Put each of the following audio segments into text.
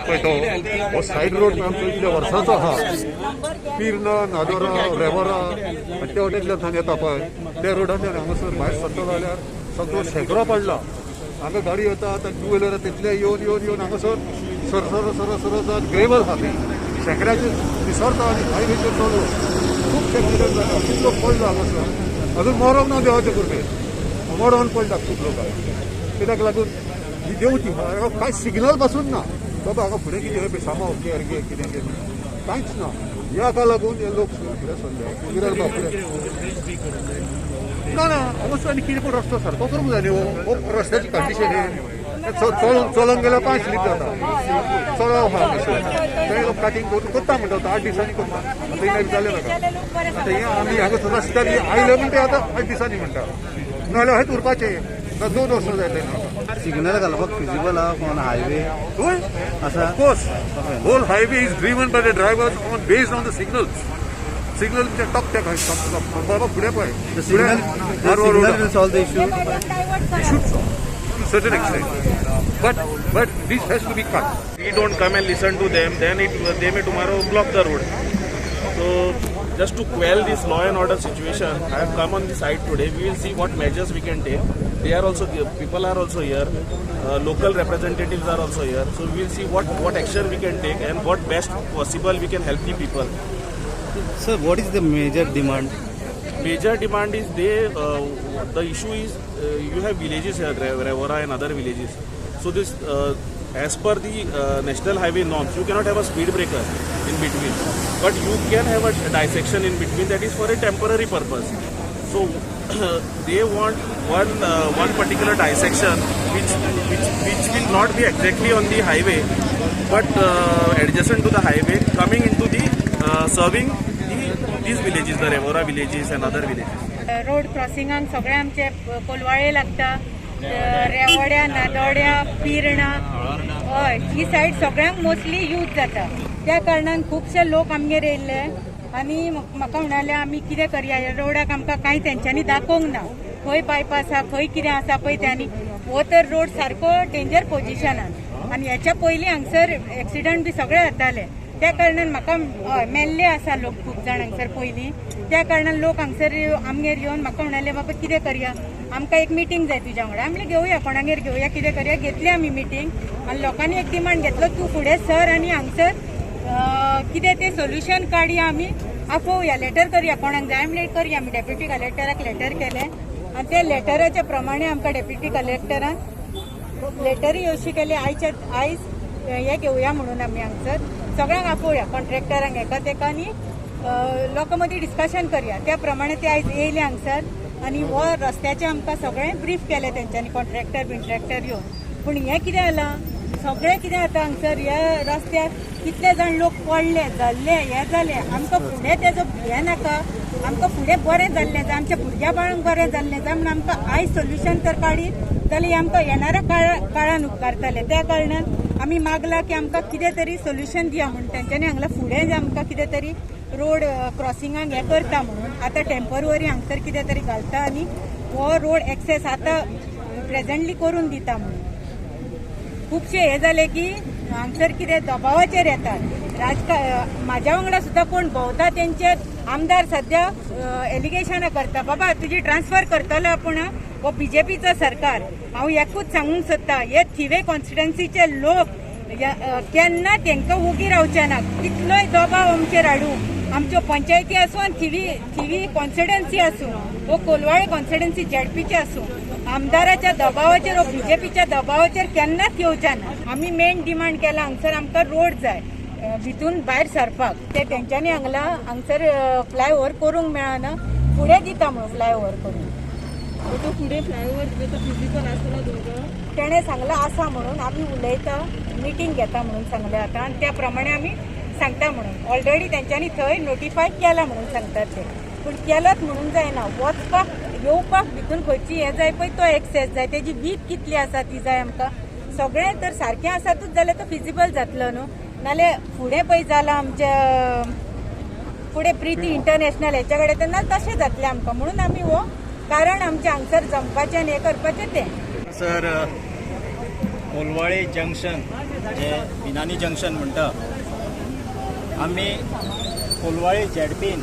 पळय तो हो सायड रोड आमचो इतल्या वर्सांचो आहा पिर्ना नादोरा रेवरा आनी त्या वटेंतल्यान येता पळय त्या रोडांतल्यान हांगासर भायर सरता जाल्यार सगळो शेकडो पडला. हांगा गाडी येता आतां टू व्हिलर तितले येवन येवन येवन हांगासर सर जात ग्रेवल आहा ती शेकड्याचेर विसरता आनी हायवेचेर चललो खूब एक्सिडंट जाता. खूब लोक पडला हांगासर अजून मरोंक ना देवाचे कृपेन मरोन पडला खूब लोकांक. कित्याक लागून ही देंवती कांय सिग्नल पासून ना बाबा हांगा फुडें कितें बेसामाव केर घे कितें घे कांयच ना. ह्या हाका लागून हे लोक फुडें सरले कितें फुडें ना ना हांगासर आनी कितें पूण रस्तो सारको करूंक जाय न्ही. हो रस्त्याची कंडिशन हे चलोंक गेल्यार 5 स्लीप जाता चलव आहा हांगासर ते लोक काटींग करता म्हणटा 8 दिसांनी करता आतां जालें नाका. आतां हें आमी हांगासर रस्त्यार आयले म्हणटे आतां 8 दिसांनी म्हणटा नाल्यार हेच उरपाचें 2 वर्सां जाय तेन्ना. सिग्नल घालपाक फिजिबल आहा ऑन हायवे होय आसा. Course whole highway is driven by the drivers on based on the signals. Signal ते टॉप ते बाबा फुडें पळय Signal will solve the issue. certain extent but this has to be cut. We don't come and listen to them, then they may tomorrow block the road. So just to quell this law and order situation, I have come on the site today. We will see what measures we can take. They are also people are also here, local representatives are also here. So we will see what action we can take and what best possible we can help the people. Sir, what is the major demand? Major demand is the issue is you have villages here, Revora and other villages. So this as per the national highway norms, you cannot have a speed breaker in between, but you can have a dissection in between that is for a temporary purpose. So they want one particular dissection which will not be exactly on the highway, but adjacent to the highway, coming into the serving these villages, the Revora villages and other villages. Road क्रॉसिंगाक सगळे आमचे कोलवाळे लागता. रेवड्या नादोड्या पिर्णा हय ही side सगळ्यांक मोस्टली यूज जाता. त्या कारणान खुबशे लोक आमगेर येयल्ले आनी म्हाका म्हणाले आमी कितें करया ह्या रोडाक आमकां कांय तेंच्यांनी दाखोवंक ना खंय बायपास आहा खंय कितें आसा पळय त्यांनी हो तर रोड सारको डेंजर पोजिशनान आनी हेच्या पयलीं हांगसर एक्सिडंट बी सगळे जाताले. त्या कारणान म्हाका मेल्ले आसा लोक खूब जाण हांगसर पयलीं. त्या कारणान लोक हांगसर आमगेर येवन म्हाका म्हणाले बाबा कितें करया आमकां एक मिटींग जाय तुज्या वांगडा. आमले घेवया कोणागेर घेवया कितें करया. घेतली आमी मिटींग आनी लोकांनी एक डिमांड घेतलो तूं फुडें सर आनी हांगसर कितें तें सोल्युशन काडया आमी आफोवया लेटर करया कोणाक जाय म्हणल्यार करया. आमी डेप्युटी कलेक्टराक लेटर केलें आनी ते लेटराच्या प्रमाणे आमकां डेप्युटी कलेक्टरान लेटरूय अशी केली आयज हे घेवया म्हणून आमी हांगसर सगळ्यांक आपोवया कॉन्ट्रॅक्टरांक एका तेकानी लोकां मदीं डिस्कशन करया. त्या प्रमाणे ते आयज येयले हांगसर आनी हो रस्त्याचें आमकां सगळें ब्रीफ केलें तेंच्यांनी कॉन्ट्रॅक्टर बिंट्रॅक्टर येवन. पूण हें कितें जालां सगळें कितें जाता हांगसर ह्या रस्त्यार कितले जाण लोक पडले जाल्ले हें जालें. आमकां फुडें तेजो हें नाका आमकां फुडें बरें जाल्लें जाय आमच्या भुरग्या बाळांक बरें जाल्लें जाय म्हण आमकां आयज सोल्युशन तर काडीत जाल्यार आमकां येणाऱ्या काळान उपकारतलें. त्या कारणान आमी मागला की आमकां कितें तरी सोल्युशन दिया म्हणून तेंच्यांनी हांगला फुडें आमकां कितें तरी रोड क्रॉसिंगाक हें करता म्हणून आतां टेम्पररी हांगसर कितें तरी घालता आनी हो रोड एक्सेस आतां प्रेझेंटली करून दिता म्हणून. खुबशे हे जाले की हांगसर कितें दबावाचेर येतात म्हाज्या वांगडा सुद्दां कोण भोंवता तेंचे आमदार सध्या एलिगेशनां करता बाबा तुजी ट्रान्सफर करतलो आपूण हो बीजेपीचो सरकार. हांव एकूच सांगूंक सोदता हे थिवे कॉन्स्टिट्युएन्सीचे लोक केन्ना तांकां उगी रावचे ना. कितलोय दबाव आमचेर हाडूं आमच्यो पंचायती आसूं आनी थिवी कॉन्स्टिट्युएन्सी आसूं वो कोलवाळे कॉन्स्टिट्युएन्सी जेडपीचे आसूं आमदाराच्या दबावाचेर वो बीजेपीच्या दबावाचेर केन्नाच येवचे ना. आमी मेन डिमांड केला हांगसर आमकां रोड जाय भितून भायर सरपाक. ते तेंच्यांनी हांगसर फ्लायओव्हर करूंक मेळना फुडें दिता म्हणून फ्लायओव्हर करून. तो फुडें फ्लायओव्हर फिजिकल आसतलो तुमकां तेणें सांगलां आसा म्हणून आमी उलयता मिटींग घेता म्हणून सांगलें आतां आनी त्या प्रमाणे आमी सांगता म्हणून. ऑलरेडी तेंच्यांनी थंय नोटिफाय केला म्हणून सांगतात ते. पूण केलोच म्हणून जायना वचपाक येवपाक भितून खंयची हें जाय पळय तो एक्सेस जाय तेजी वीथ कितली आसा ती जाय आमकां. सगळें तर सारकें आसातूच जाल्यार तो फिजिबल जातलो न्हू. नाल्यार फुडें पळय जालां आमच्या फुडें प्रिती इंटरनॅशनल हेच्या कडेन तेन्ना तशें जातलें आमकां. म्हणून आमी हो कारण आमचें हांगसर जमपाचें आनी हें करपाचें तें. सर कोलवाळे जंक्शन जे बिनानी जंक्शन म्हणटा आमी कोलवाळे झेडपीन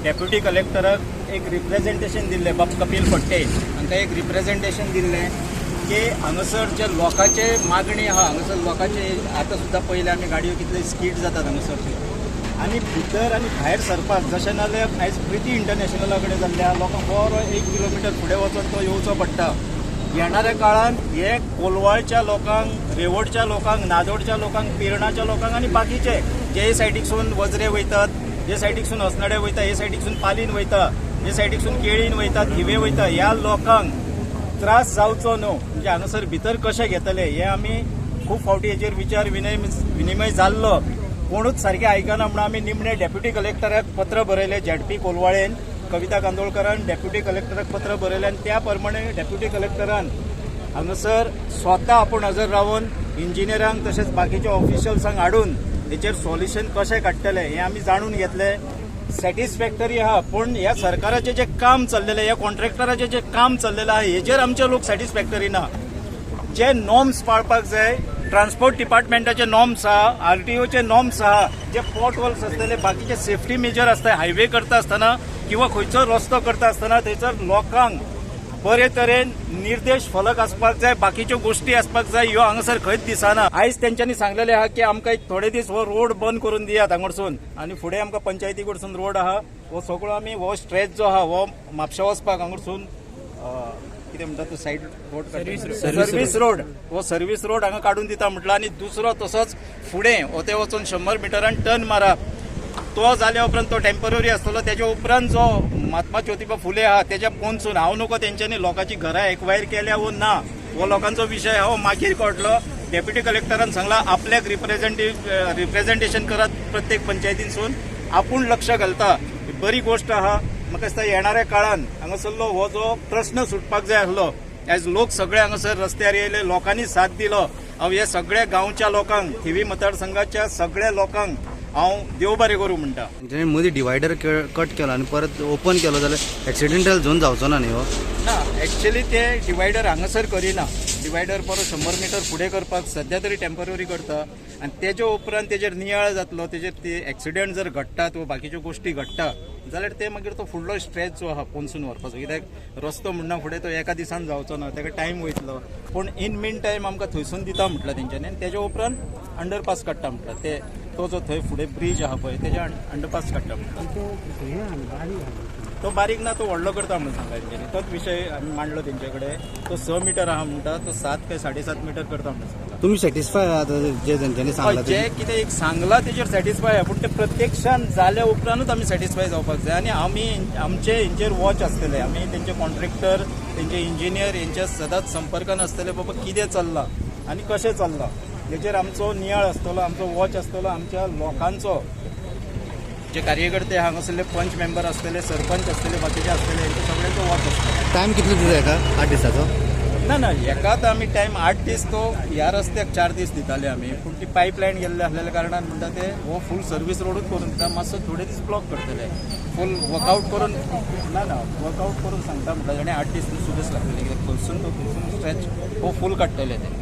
डेप्युटी कलेक्टराक एक रिप्रेझेंटेशन दिल्ले बाब कपिल फट्टे हांकां एक रिप्रेझेंटेशन दिल्लें की हांगासर जे लोकांचे मागणी आहा हांगासर लोकांचे आतां सुद्दां पयले आमी गाडयो कितले स्कीड जातात हांगासरचे आनी भितर आनी भायर सरपाक जशें नाल्यार आयज प्रिती इंटरनॅशनला कडेन जाल्ल्या लोकांक बरो 1 किलोमिटर फुडें वचून तो येवचो पडटा येणाऱ्या काळान हे कोलवाळच्या लोकांक रेवोडच्या लोकांक नादोडच्या लोकांक पिरणाच्या लोकांक आनी बाकीचे जे सायडीकसून वजरे वयतात जे सायडीकसून हसनडे वयता हे सायडीकसून पालीन वयता जे सायडीकसून केळीन वयता थिवे वयता ह्या लोकांक त्रास जावचो न्हू म्हणजे हांगासर भितर कशें घेतले हे आमी खूब फावटी हेचेर विचार विनिमय जाल्लो कोणूच सारकें आयकना म्हणून आमी निमणे डेप्युटी कलेक्टराक पत्र बरयलें झेडपी कोलवाळेन कविता कांदोळकरान डेप्युटी कलेक्टराक पत्र बरयलें आनी त्या प्रमाणे डेप्युटी कलेक्टरान हांगासर स्वता आपूण हजर रावन इंजिनियरांक तशेंच बाकीच्या ऑफिशियल्सांक हाडून हेचेर सॉल्युशन कशें काडटले हें आमी जाणून घेतलें सॅटिस्फॅक्टरी आहा पूण ह्या सरकाराचें जें काम चल्लेलें ह्या कॉन्ट्रॅक्टराचें जें काम चल्लेलें आहा हेचेर आमचे लोक सॅटिस्फॅक्टरी ना जे नॉर्म्स पाळपाक जाय ट्रान्सपोर्ट डिपार्टमेंटाचे नॉर्म्स आहा RTOचे नॉर्म्स आहा जे पोर्ट वॉल्स आसतले बाकीचे सेफ्टी मेजर आसता हायवे करता आसतना किंवा खंयचो रस्तो करता आसतना थंयसर लोकांक बरे तरेन निर्देश फलक आसपाक जाय बाकीच्यो गोष्टी आसपाक जाय ह्यो हांगासर खंयच दिसना आयज तेंच्यांनी सांगलेलें आहा की आमकां एक थोडे दीस हो रोड बंद करून दियात हांगरसून आनी फुडें आमकां पंचायती कडसून रोड आहा हो सगळो आमी हो स्ट्रेच जो आहा हो म्हापशा वचपाक हांगरसून कितें म्हणटा तो सायड रोड सर्वीस रोड हो सर्वीस रोड हांगा काडून दिता म्हटलं आनी दुसरो तसोच फुडें हो ते वचून 100 मिटरान टर्न मारप तो जाल्या उपरांत तो टेम्पररी आसतलो तेज्या उपरांत जो महात्मा ज्योतिबा फुले आहा तेज्या पोंदसून हांव नको तेंच्यांनी लोकांची घरां एक्वायर केल्या वो ना हो लोकांचो विशय हो मागीर कळटलो डेप्युटी कलेक्टरान सांगला आपल्याक रिप्रेझेंटेशन करत प्रत्येक पंचायतींसून आपूण लक्ष घालता बरी गोष्ट आहा म्हाका दिसता येणाऱ्या काळान हांगासरलो हो जो प्रश्न सुटपाक जाय आसलो आयज लोक सगळे हांगासर रस्त्यार येयले लोकांनी साथ दिलो हांव हे सगळ्या गांवच्या लोकांक थिवी मतदारसंघाच्या सगळ्या लोकांक हांव देव बरें करूं म्हणटा तेणी मदीं डिवायडर कट केलो आनी परत ओपन केलो जाल्यार एक्सिडेंटल झोन जावचो ना न्ही हो ना एक्चुअली ते डिवायडर हांगासर करिना डिवायडर परत 100 मिटर फुडें करपाक सध्या तरी टेम्पररी करता आनी तेज्या उपरांत तेजेर नियाळ जातलो तेजेर ते एक्सिडेंट जर घडटात वा बाकीच्यो गोश्टी घडटा जाल्यार ते मागीर तो फुडलो स्ट्रेच जो आहा पोंदसून व्हरपाचो कित्याक रस्तो म्हणना फुडें तो एका दिसान जावचो ना ताका टायम वयतलो पूण इन मीन टायम आमकां थंयसून दिता म्हटलं तेंच्यांनी आनी तेज्या उपरांत अंडरपास काडटा म्हटलं ते तो जो थंय फुडें ब्रीज आहा पळय तेज्या अंडरपास काडटा म्हटलं तो बारीक ना तो व्हडलो करता म्हणून सांगला तेंच्यांनी तोच विशय आमी मांडलो तेंचे कडेन तो 6 मिटर आहा म्हणटा तो 7 काय 7.5 मिटर करता म्हणून सांगला तुमी सॅटिस्फाय आहात जे तेंच्यांनी सांगलां जे कितें एक सांगला तेजेर सॅटिस्फाय आहा पूण ते प्रत्यक्षान जाल्या उपरांतूच आमी सॅटिस्फाय जावपाक जाय आनी आमी आमचे हेंचेर वॉच आसतले आमी तेंचे कॉन्ट्रॅक्टर तेंचे इंजिनियर हेंच्या सदांच संपर्कान आसतले बाबा कितें चल्लां आनी कशें चल्लां हेचेर आमचो नियाळ आसतलो आमचो वॉच आसतलो आमच्या लोकांचो जे कार्यकर्ते हांगासरले पंच मेंबर आसतले सरपंच आसतले बाकीचे आसतले हेंचो सगळ्यांचो वॉच आसतलो टायम कितलो दिता हेका 8 दिसाचो ना एकाच आमी टायम 8 दीस तो ह्या रस्त्याक 4 दीस दिताले आमी पूण ती पायपलायन गेल्ले आसलेल्या कारणान म्हणटा ते हो फूल सर्वीस रोडूच करून दिता मातसो थोडे दीस ब्लॉक करतले फूल वर्कआउट करून ना वर्कआउट करून सांगता म्हणटा आनी 8 दीस सुद्दां लागतले कित्याक थंयसून तो थंयसून स्ट्रेच हो फूल काडटले ते